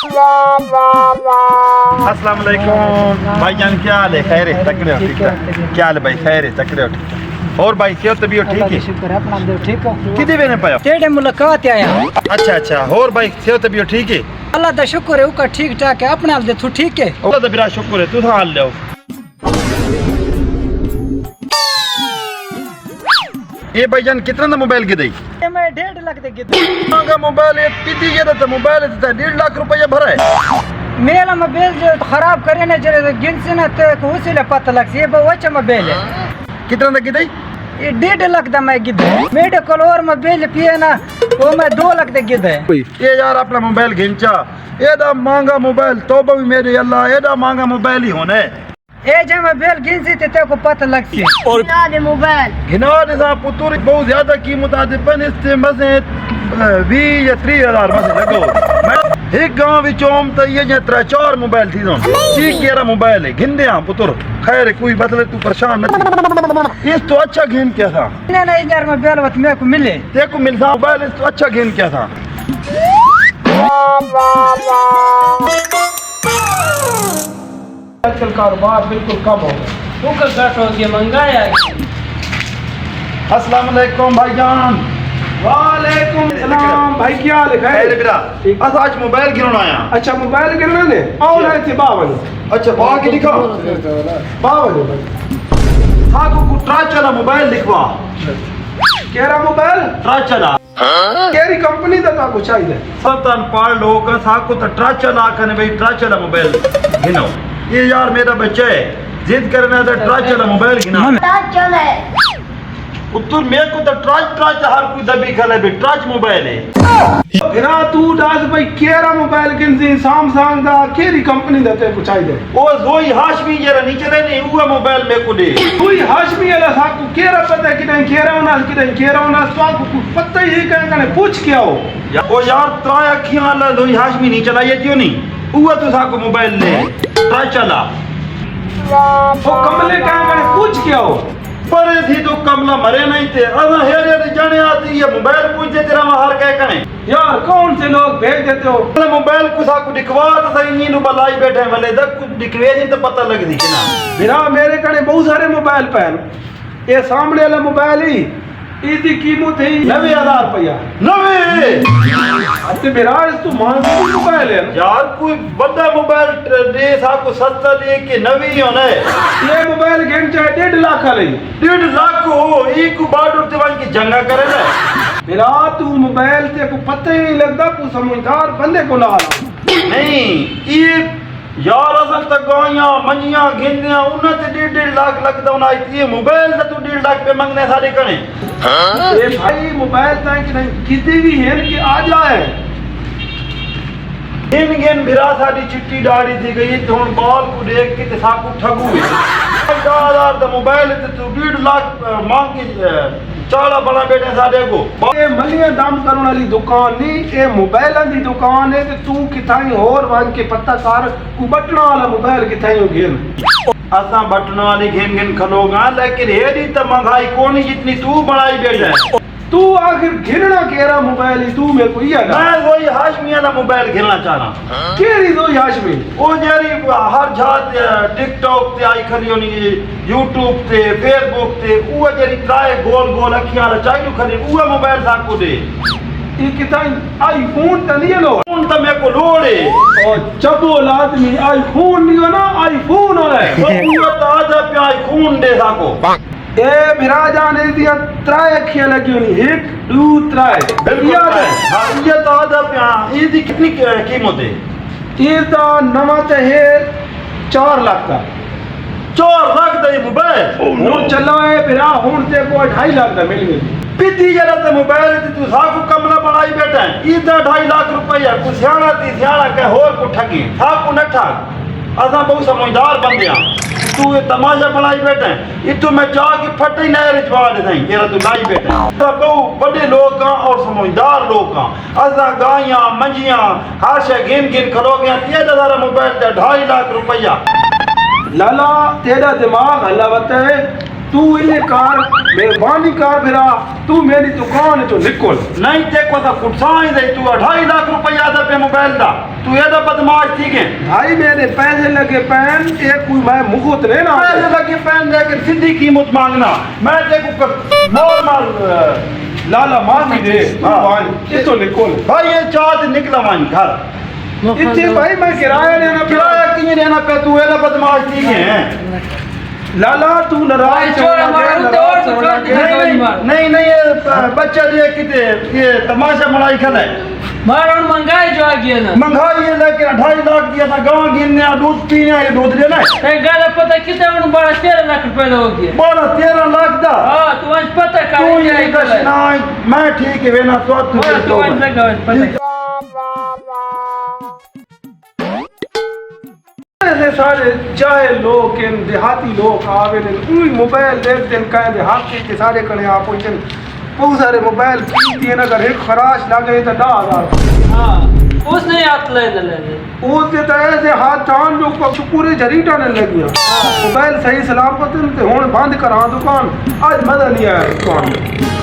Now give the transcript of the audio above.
अस्सलाम वालेकुम भाईजान, क्या हाल है? खैर है? तकड़े हो? ठीक है। क्या हाल है भाई? खैर है? तकड़े हो? ठीक है। और भाई क्यों तबीयत ठीक है? शुक्र है अपना देव ठीक हो। कितने बने पाया? तेरे मुलाकात आया। अच्छा अच्छा। और भाई क्यों तबीयत ठीक है? अल्लाह दा शुक्र है, उका ठीक ठाक है। अपने हाल दे तू ठीक है? अल्लाह दा बिरा शुक्र है। तू हाल ले ये भाईजान कितना दा मोबाइल के दई? ये मैं 1.5 लाख दे गिद महंगा मोबाइल है। पीती ये तो मोबाइल है 1.5 लाख रुपया भरा है। मेरा मोबाइल जो खराब करे ना जरे गिन से ना तो उसी ले पता लग ये बहुत अच्छा मोबाइल है। कितना दा के दई? ये 1.5 लाख दा मैं गिद मेरे कोल और मोबाइल पिए ना वो मैं 2 लाख दे गिद है। ये यार अपना मोबाइल घिंचा एदा महंगा मोबाइल तौबा भी मेरे अल्लाह एदा महंगा मोबाइल ही होना है। ए जे मोबाइल गिन से ते को पता लग सी और मोबाइल घिना सा पुतुर बहुत ज्यादा कीमत आते पन इससे मसे 20 या 30,000 मसे लगो। मैं एक गांव विचोम तो ये जे 3-4 मोबाइल थी दो ठीक केरा मोबाइल है घिन दे पुतुर। खैर है, कोई मतलब तू परेशान न इस तो अच्छा घिन क्या था नहीं यार मोबाइल वत मेरे को मिले देखो मिलता मोबाइल इस तो अच्छा घिन क्या था। आजकल कारोबार बिल्कुल कम हो गया। ऊपर घट हो गया महंगाई आ गई। अस्सलाम वालेकुम भाईजान। वालेकुम सलाम भाई, क्या हाल है? खैर बिरा बस आज मोबाइल गिरना आया। अच्छा मोबाइल गिरना ने और आए थे बावन। अच्छा बाकी लिखा बावन साको को ट्रा चला मोबाइल लिखवा केरा मोबाइल ट्रा चला केरी कंपनी दा ताको चाहिए। सल्तान पाल लोग साको तो ट्रा चला कने भाई ट्रा चला मोबाइल गिनो। ये यार मेरा बच्चा है जिद करना तो ट्रा चला मोबाइल गिना चले उत्तर मेरे को तो ट्राच हर कोई दबी खले भी ट्राच मोबाइल है। फिर तू डास भाई केरा मोबाइल किनसी सैमसंग दा केरी कंपनी दा ते चाहिए। ओ जोई हाशमी जरा नीचे दे नहीं हुआ मोबाइल में को दे कोई हाशमी वाला साको केरा पता कि नहीं केरा होना तो आपको पता ही कने पूछ के आओ। ओ यार त्राय अखियां वाला जोई हाशमी नहीं चलाइए क्यों नहीं हुआ तो साको मोबाइल ले ट्रा चला वो कमले कने पूछ के आओ। पर थी तो कमला मरे नहीं थे असा हेरे जाने आती है मोबाइल पूछते तेरा हर कह कने यार कौन से लोग भेज देते हो? मोबाइल को साको दिखवा तो सही नीनु बलाई बैठे भले तक कुछ दिखवे नहीं तो पता लग दी ना। बिना मेरे कने बहुत सारे मोबाइल पहन ये सामने वाला मोबाइल ही इसकी कीमत है 90,000 रुपया। 90 अच्छा मेरा तो महंगा मोबाइल है यार कोई बड़ा मोबाइल दे साको सस्ता दे के 90 होना है। ये मोबाइल घेन चाहे 1.5 लाख का ले 1.5 लाख हो एक बार उठते वन की जंगा करे ना। मेरा तू मोबाइल ते को पता ही नहीं लगता तू समझदार बंदे को ला नहीं ये यार असल तक गाइयां मंजियां गिंदियां उन्हें ते 1.5 लाख लगता होना ये मोबाइल तो 1.5 लाख पे मंगने सारे कने। ये भाई मोबाइल तक नहीं किसी भी है कि आ जाए गिन बिरा साडी चिट्टी दाढ़ी थी गई तो हुन बाल को देख के ते साकू ठगू है 10,000 दा मोबाइल ते तू 1.5 लाख मांग के चाला बना बैठे साडे को। ये मलिया दाम करने वाली दुकान नहीं ये मोबाइल दी दुकान है ते तू किथाई और वांग के पता कर को बटना वाला मोबाइल किथाई हो घेन असा बटना वाली घेन खलोगा लेकिन हेडी तो महंगाई कोनी जितनी तू बढ़ाई बैठे। तू आखिर घिरना केरा मोबाइल ही तू मेरे को ये मैं वही हाशमी वाला मोबाइल खेलना चाह रहा केरी दो याशमी वो जेरी हर जात टिकटॉक ते आई खली होनी यूट्यूब ते फेसबुक ते वो जेरी त्राए गोल गोल अखियां वाला चाहिए खली वो मोबाइल साको दे ये किताई आईफोन तलिए लो फोन तो मेरे को लोड़े और चबोल आदमी आईफोन नहीं हो ना आईफोन हो रहा है वो तो आजा पे आई खून दे साको ए मेरा जाने दिया त्राए अखियां लगी होनी 1 2 3 बिल्कुल हां ये तो आजा पे ये कितनी कीमत है? ये तो नवा चाहे 4 लाख का 4 लाख दा ये मोबाइल वो चलो है फिर हुन ते को 2.5 लाख का मिल गई पीती जरा ते मोबाइल ते तू साको कमला बनाई बैठा ई तो 2.5 लाख रुपया कुछ सियाणा ती सियाणा के होर को ठगी साको न ठग असा बहुत समझदार बंदे तू ये तमाशा बनाई बैठे ये तो मैं चाह के फटे नहर जवा दे नहीं तेरा तू लाई बैठे तो बहुत बड़े लोग का और समझदार लोग का असा गाइयां मंजियां हर शे गिन खलो गया 3,000 मोबाइल ते 2.5 लाख रुपया। लाला तेरा दिमाग हल्ला बता है तू इन्हें कार मेहरबानी कर फिरा तू मेरी दुकान चो निकल नहीं देखो तो कुटसाई दे तू 2.5 लाख रुपया दा पे मोबाइल दा तू ये बदमाश ठीक है भाई मेरे पैसे लगे पैन एक कोई मैं मुफ्त नहीं ना पैसे लगे पैन लेकर सीधी कीमत मांगना मैं देखो नॉर्मल लाला मांगी दे हाँ। ये तो निकल भाई ये चाहत निकला मान घर इतने भाई मैं किराया लेना किराया किए रहना पे तू ये बदमाश ठीक है लाला तू नाराज चोरा मारा तो और तो कर दे नहीं नहीं ये बच्चा ये किते ये तमाशा बनाई खड़ा है मारा और महंगाई जो आ गया ना महंगाई ये लेके 2.5 लाख दिया था गाँव गिनने दूध पीने ये दूध लेना है गला पता कितना उन 12-13 लाख रुपए हो गया 12-13 लाख दा हाँ तू आज पता तू कर ये दशना मैं ठीक है वेना तो तू आज लगा पता ऐसे सारे चाहे लोग इन देहाती लोग आवे ने कोई मोबाइल देख दिन कहे देहाती के सारे कने आप पहुंचन बहुत सारे मोबाइल दिए ना अगर एक खराश लगे तो 10,000 हाँ उसने हाथ ले ले वो देता है ऐसे हाथ तान जो पूरे जरीटा ने लग गया मोबाइल सही सलामत होने बंद करा दुकान आज मजा नहीं आया दुकान में